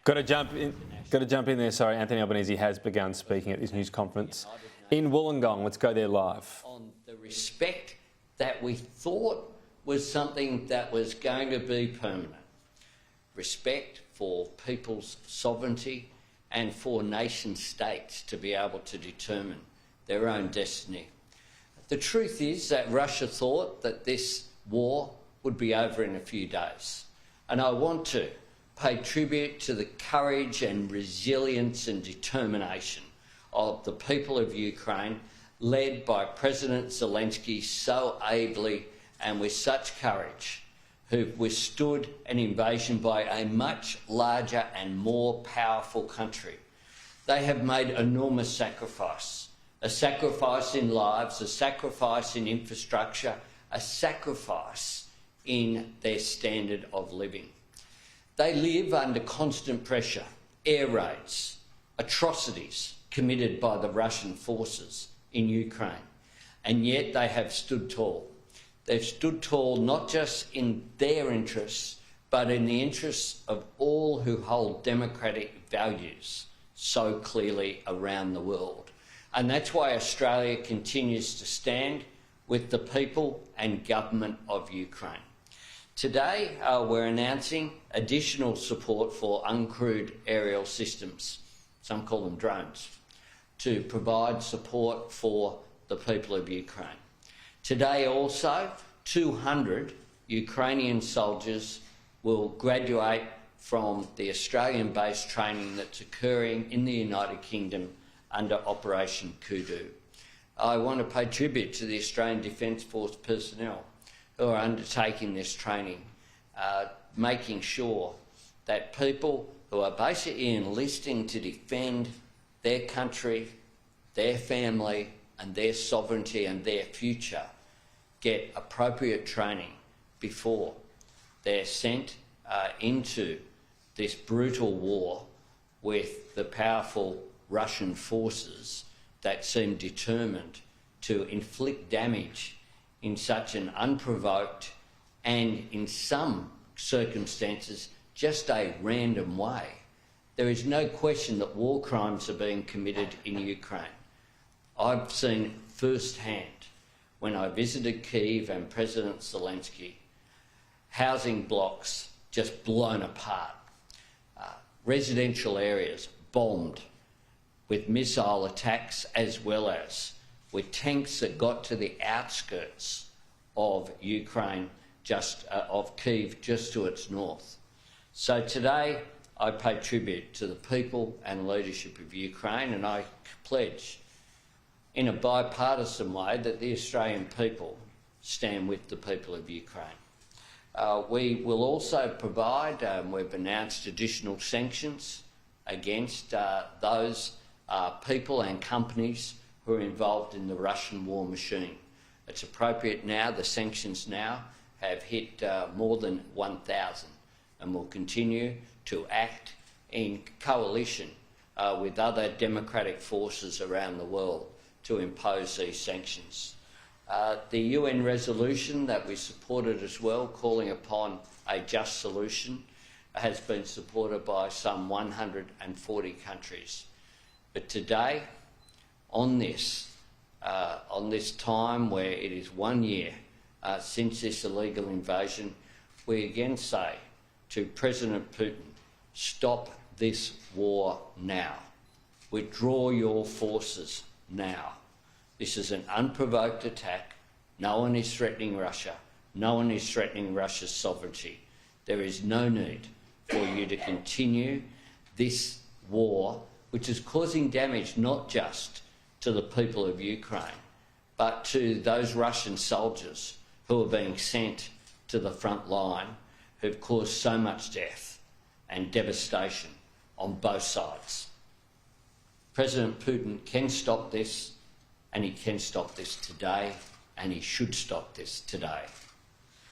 Got to jump in there. Sorry, Anthony Albanese has begun speaking at this news conference in Wollongong. Let's go there live. On the respect that we thought was something that was going to be permanent. Respect for people's sovereignty and for nation states to be able to determine their own destiny. The truth is that Russia thought that this war would be over in a few days. And I want to pay tribute to the courage and resilience and determination of the people of Ukraine, led by President Zelenskyy so ably and with such courage, who've withstood an invasion by a much larger and more powerful country. They have made enormous sacrifice, a sacrifice in lives, a sacrifice in infrastructure, a sacrifice in their standard of living. They live under constant pressure, air raids, atrocities committed by the Russian forces in Ukraine, and yet they have stood tall. They've stood tall not just in their interests, but in the interests of all who hold democratic values so clearly around the world. And that's why Australia continues to stand with the people and government of Ukraine. Today, we're announcing additional support for uncrewed aerial systems, some call them drones, to provide support for the people of Ukraine. Today also, 200 Ukrainian soldiers will graduate from the Australian-based training that's occurring in the United Kingdom under Operation Kudu. I want to pay tribute to the Australian Defence Force personnel who are undertaking this training, making sure that people who are basically enlisting to defend their country, their family and their sovereignty and their future get appropriate training before they're sent into this brutal war with the powerful Russian forces that seem determined to inflict damage in such an unprovoked and, in some circumstances, just a random way. There is no question that war crimes are being committed in Ukraine. I've seen firsthand, when I visited Kyiv and President Zelenskyy, housing blocks just blown apart, residential areas bombed with missile attacks, as well as with tanks that got to the outskirts of Ukraine, of Kyiv, just to its north. So today I pay tribute to the people and leadership of Ukraine, and I pledge in a bipartisan way that the Australian people stand with the people of Ukraine. We will also provide, we've announced additional sanctions against those people and companies who are involved in the Russian war machine. It's appropriate now, the sanctions now have hit more than 1,000, and will continue to act in coalition with other democratic forces around the world to impose these sanctions. The UN resolution that we supported as well, calling upon a just solution, has been supported by some 140 countries. But today, on this time where it is 1 year since this illegal invasion, we again say to President Putin, stop this war now. Withdraw your forces now. This is an unprovoked attack. No one is threatening Russia. No one is threatening Russia's sovereignty. There is no need for you to continue this war, which is causing damage not just to the people of Ukraine, but to those Russian soldiers who are being sent to the front line, who've caused so much death and devastation on both sides. President Putin can stop this, and he can stop this today, and he should stop this today.